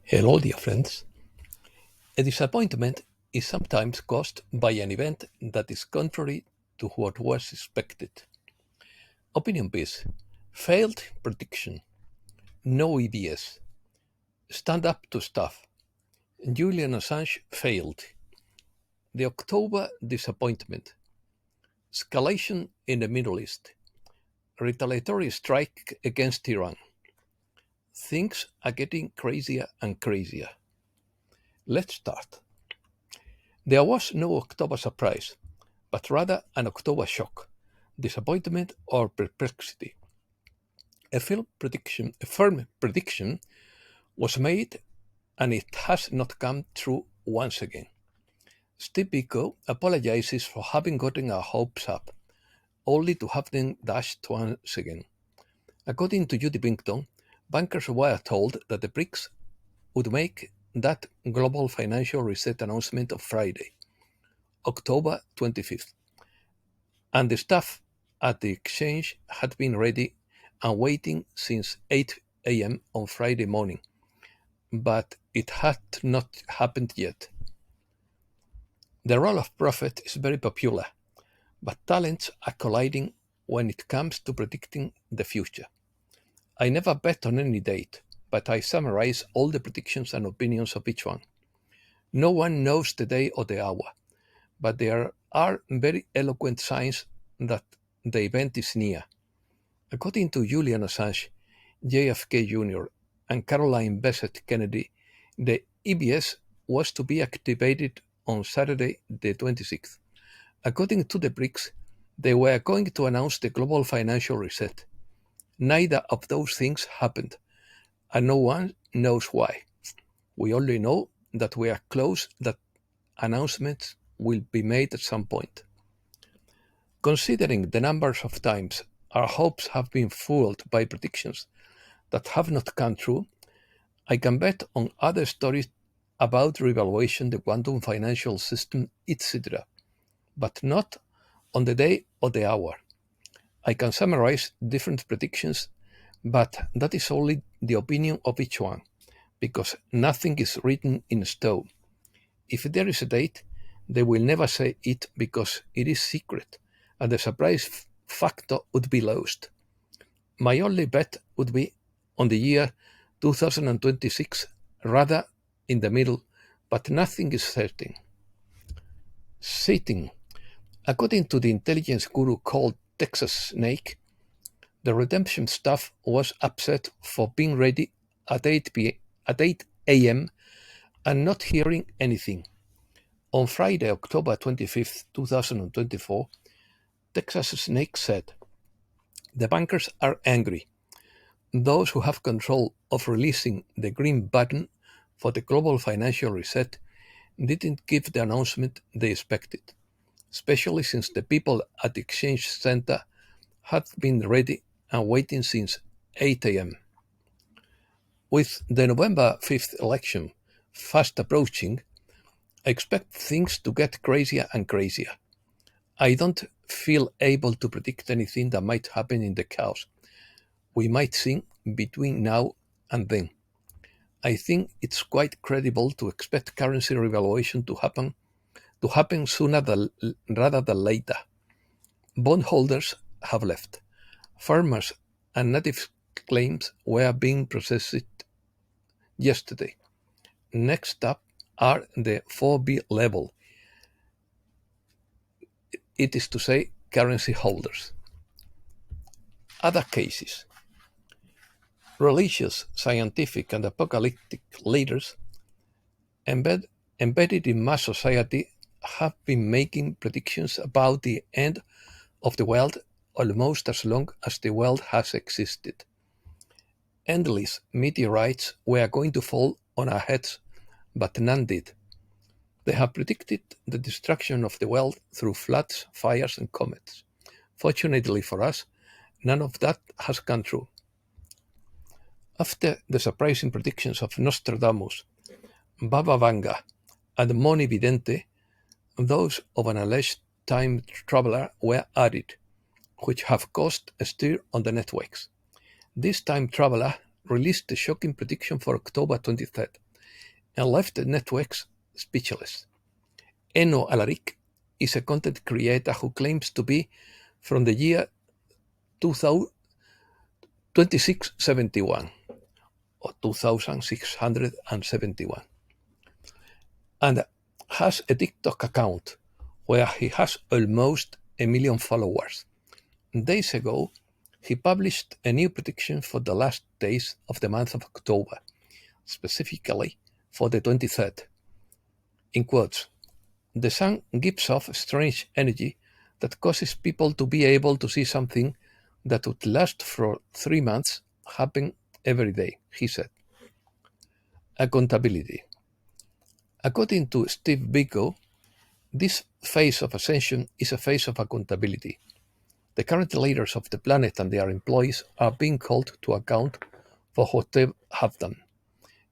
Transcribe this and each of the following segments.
Hello, dear friends. A disappointment is sometimes caused by an event that is contrary to what was expected. Opinion piece. Failed prediction. No EBS. Stand up to stuff. Julian Assange failed. The October disappointment. Escalation in the Middle East. Retaliatory strike against Iran. Things are getting crazier and crazier. Let's start. There was no October surprise, but rather an October shock, disappointment, or perplexity. A firm prediction was made, and it has not come true once again. Steve Biko apologizes for having gotten our hopes up, only to have them dashed once again. According to Judy Pinkton, bankers were told that the BRICS would make that global financial reset announcement of Friday, October 25th, and the staff at the exchange had been ready and waiting since 8 a.m. on Friday morning, but it had not happened yet. The role of prophet is very popular, but talents are colliding when it comes to predicting the future. I never bet on any date, but I summarize all the predictions and opinions of each one. No one knows the day or the hour, but there are very eloquent signs that the event is near. According to Julian Assange, JFK Jr., and Caroline Bessette Kennedy, the EBS was to be activated on Saturday, the 26th. According to the BRICS, they were going to announce the global financial reset. Neither of those things happened, and no one knows why. We only know that we are close, that announcements will be made at some point. Considering the numbers of times our hopes have been fooled by predictions that have not come true, I can bet on other stories about revaluation, the quantum financial system, etc., but not on the day or the hour. I can summarize different predictions, but that is only the opinion of each one, because nothing is written in stone. If there is a date, they will never say it because it is secret, and the surprise factor would be lost. My only bet would be on the year 2026, rather in the middle, but nothing is certain. Sitting. According to the intelligence guru called Texas Snake, the redemption staff was upset for being ready at 8 a.m. and not hearing anything. On Friday, October 25th, 2024, Texas Snake said, "The bankers are angry. Those who have control of releasing the green button for the global financial reset didn't give the announcement they expected, especially since the people at the exchange center had been ready and waiting since 8 a.m. With the November 5th election fast approaching, I expect things to get crazier and crazier. I don't feel able to predict anything that might happen in the chaos we might see between now and then. I think it's quite credible to expect currency revaluation to happen sooner rather than later. Bondholders have left. Farmers and native claims were being processed yesterday. Next up are the 4B level, it is to say, currency holders. Other cases. Religious, scientific, and apocalyptic leaders embedded in mass society have been making predictions about the end of the world almost as long as the world has existed. Endless meteorites were going to fall on our heads, but none did. They have predicted the destruction of the world through floods, fires, and comets. Fortunately for us, none of that has come true. After the surprising predictions of Nostradamus, Baba Vanga, and Moni Vidente, those of an alleged time traveler were added, which have caused a stir on the networks. This time traveler released a shocking prediction for October 23rd, and left the networks speechless. Eno Alaric is a content creator who claims to be from the year 2671 or 2671 and has a TikTok account where he has almost 1 million followers. Days ago, he published a new prediction for the last days of the month of October, specifically for the 23rd. In quotes, the sun gives off strange energy that causes people to be able to see something that would last for 3 months happen every day, he said. Accountability. According to Steve Biko, this phase of ascension is a phase of accountability. The current leaders of the planet and their employees are being called to account for what they have done.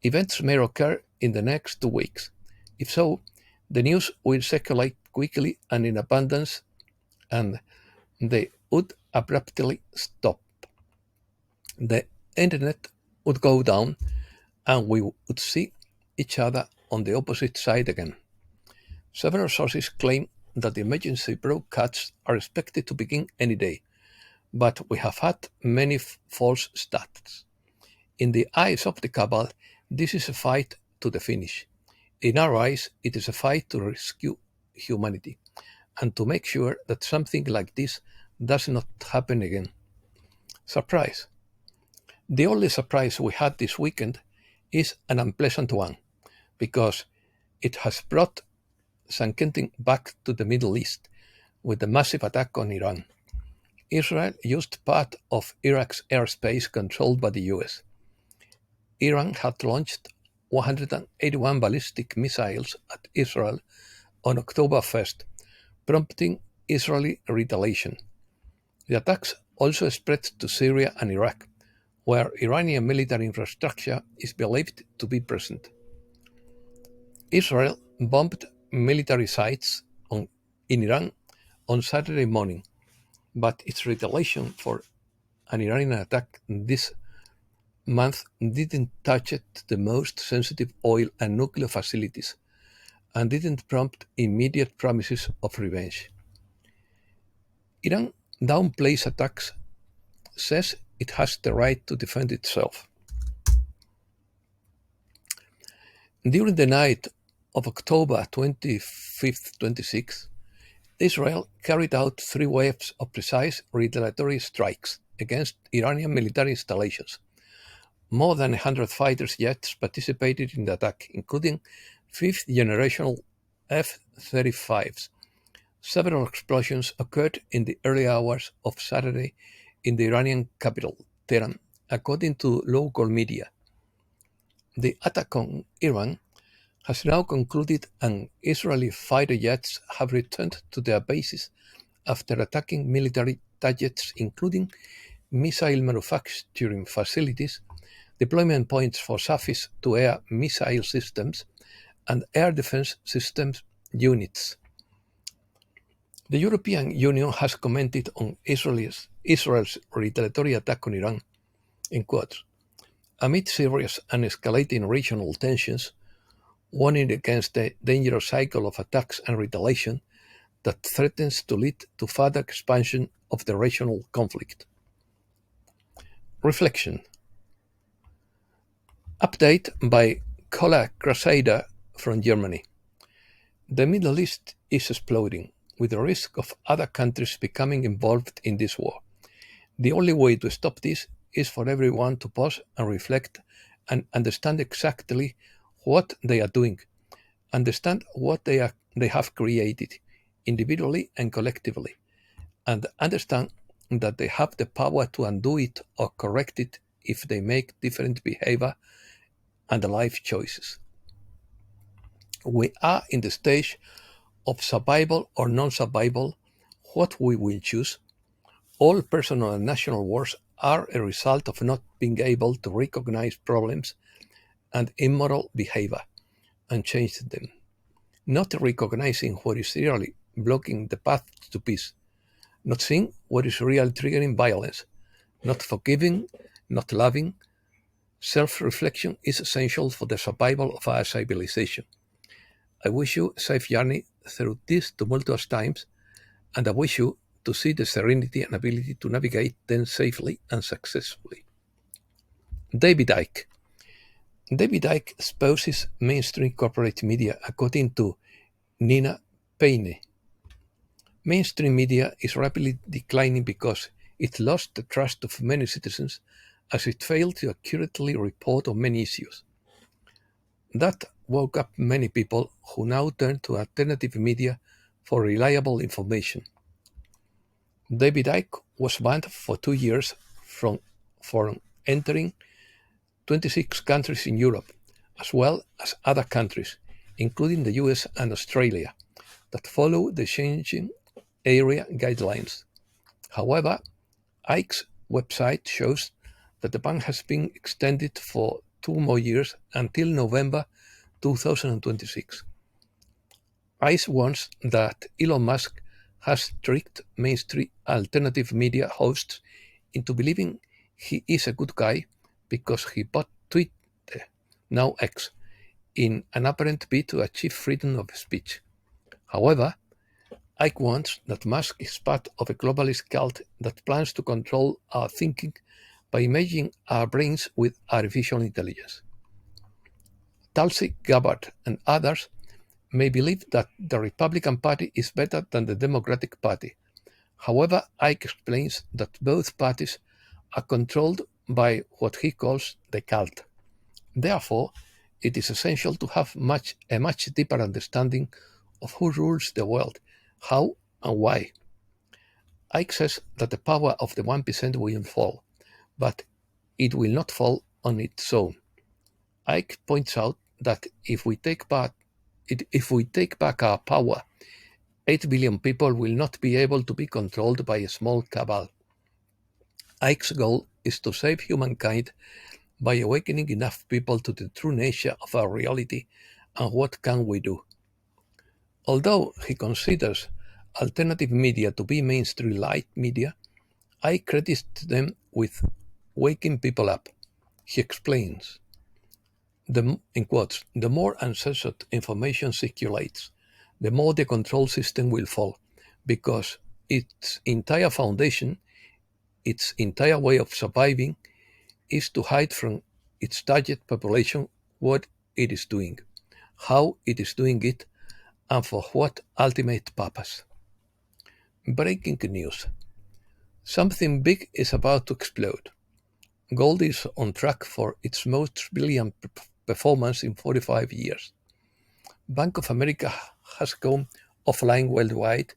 Events may occur in the next 2 weeks. If so, the news will circulate quickly and in abundance, and they would abruptly stop. The internet would go down, and we would see each other on the opposite side again. Several sources claim that the emergency broadcasts are expected to begin any day, but we have had many false starts. In the eyes of the cabal, this is a fight to the finish. In our eyes, it is a fight to rescue humanity and to make sure that something like this does not happen again. Surprise. The only surprise we had this weekend is an unpleasant one, because it has brought Sankentin back to the Middle East with the massive attack on Iran. Israel used part of Iraq's airspace controlled by the US. Iran had launched 181 ballistic missiles at Israel on October 1st, prompting Israeli retaliation. The attacks also spread to Syria and Iraq, where Iranian military infrastructure is believed to be present. Israel bombed military sites in Iran on Saturday morning, but its retaliation for an Iranian attack this month didn't touch the most sensitive oil and nuclear facilities and didn't prompt immediate promises of revenge. Iran downplays attacks, says it has the right to defend itself. During the night of October 25th, 26th, Israel carried out 3 waves of precise retaliatory strikes against Iranian military installations. More than 100 fighter jets participated in the attack, including 5th-generation F-35s. Several explosions occurred in the early hours of Saturday in the Iranian capital, Tehran, according to local media. The attack on Iran has now concluded, and Israeli fighter jets have returned to their bases after attacking military targets including missile manufacturing facilities, deployment points for surface-to-air missile systems, and air defense systems units. The European Union has commented on Israel's retaliatory attack on Iran, in quotes, amid serious and escalating regional tensions, warning against the dangerous cycle of attacks and retaliation that threatens to lead to further expansion of the regional conflict. Reflection. Update by Kola Crusader from Germany. The Middle East is exploding, with the risk of other countries becoming involved in this war. The only way to stop this is for everyone to pause and reflect and understand exactly what they are doing, understand what they have created, individually and collectively, and understand that they have the power to undo it or correct it if they make different behavior and life choices. We are in the stage of survival or non-survival, what we will choose. All personal and national wars are a result of not being able to recognize problems and immoral behavior and change them, not recognizing what is really blocking the path to peace, not seeing what is really triggering violence, not forgiving, not loving, Self-reflection is essential for the survival of our civilization. I wish you a safe journey through these tumultuous times, and I wish you to see the serenity and ability to navigate them safely and successfully. David Icke. David Icke espouses mainstream corporate media according to Nina Payne. Mainstream media is rapidly declining because it lost the trust of many citizens as it failed to accurately report on many issues. That woke up many people who now turn to alternative media for reliable information. David Icke was banned for 2 years from entering 26 countries in Europe, as well as other countries, including the US and Australia, that follow the changing area guidelines. However, Icke's website shows that the ban has been extended for 2 more years until November 2026. Icke warns that Elon Musk has tricked mainstream alternative media hosts into believing he is a good guy because he bought Twitter, now X, in an apparent bid to achieve freedom of speech. However, Icke warns that Musk is part of a globalist cult that plans to control our thinking by imaging our brains with artificial intelligence. Tulsi Gabbard and others may believe that the Republican Party is better than the Democratic Party. However, Icke explains that both parties are controlled by what he calls the cult. Therefore, it is essential to have a much deeper understanding of who rules the world, how, and why. Icke says that the power of the 1% will fall, but it will not fall on its own. Icke points out that if we take back our power, 8 billion people will not be able to be controlled by a small cabal. Icke's goal is to save humankind by awakening enough people to the true nature of our reality and what can we do. Although he considers alternative media to be mainstream light media, Icke credits them with waking people up. He explains, in quotes, the more uncensored information circulates, the more the control system will fall, because its entire foundation, its entire way of surviving, is to hide from its target population what it is doing, how it is doing it, and for what ultimate purpose. Breaking news. Something big is about to explode. Gold is on track for its most brilliant performance in 45 years. Bank of America has gone offline worldwide,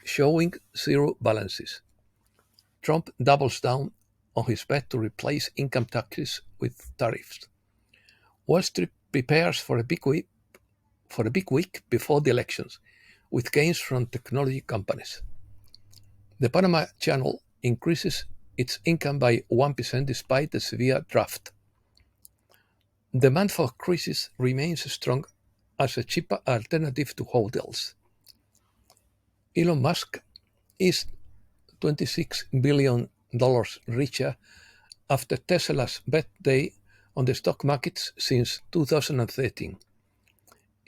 showing zero balances. Trump doubles down on his bet to replace income taxes with tariffs. Wall Street prepares for a big week before the elections, with gains from technology companies. The Panama Channel increases its income by 1% despite the severe drought. Demand for cruises remains strong as a cheaper alternative to hotels. Elon Musk is $26 billion richer after Tesla's best day on the stock markets since 2013.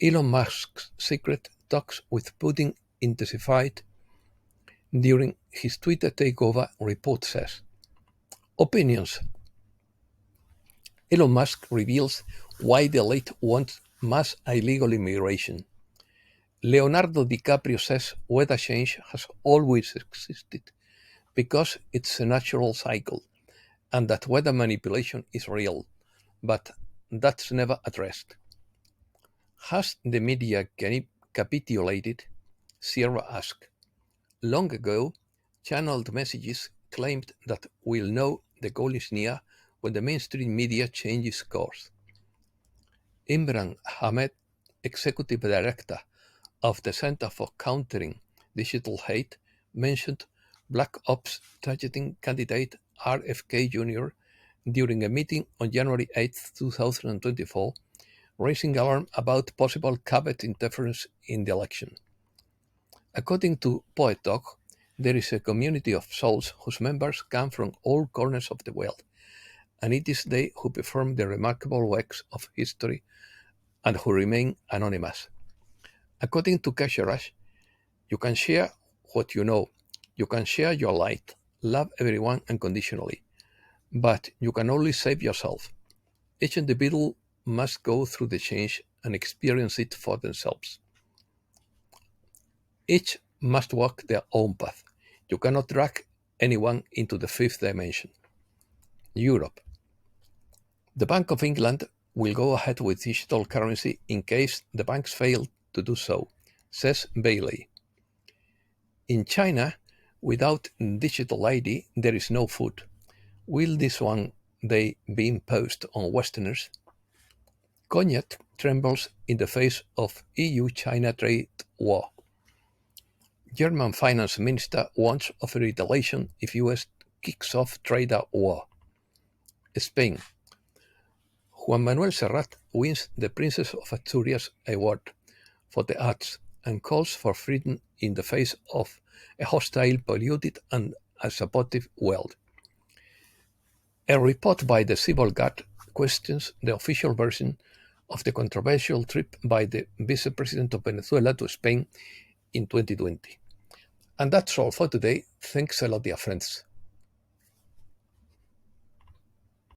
Elon Musk's secret talks with Putin intensified during his Twitter takeover, report says. Opinions. Elon Musk reveals why the elite wants mass illegal immigration. Leonardo DiCaprio says weather change has always existed because it's a natural cycle, and that weather manipulation is real, but that's never addressed. Has the media capitulated? Sierra asked. Long ago, channeled messages claimed that we'll know the goal is near when the mainstream media changes course. Imran Ahmed, executive director of the Center for Countering Digital Hate, mentioned Black Ops targeting candidate RFK Jr. during a meeting on January 8, 2024, raising alarm about possible cabinet interference in the election. According to Poet Talk, there is a community of souls whose members come from all corners of the world, and it is they who perform the remarkable works of history and who remain anonymous. According to Kasharaj, you can share what you know, you can share your light, love everyone unconditionally, but you can only save yourself. Each individual must go through the change and experience it for themselves. Each must walk their own path. You cannot drag anyone into the fifth dimension. Europe. The Bank of England will go ahead with digital currency in case the banks fail to do so, says Bailey. In China, without digital ID, there is no food. Will this one day be imposed on Westerners? Cognac trembles in the face of EU-China trade war. German finance minister warns of retaliation if US kicks off trade war. Spain. Juan Manuel Serrat wins the Princess of Asturias award for the arts and calls for freedom in the face of a hostile, polluted and unsupportive world. A report by the Civil Guard questions the official version of the controversial trip by the Vice President of Venezuela to Spain in 2020. And that's all for today. Thanks a lot, dear friends.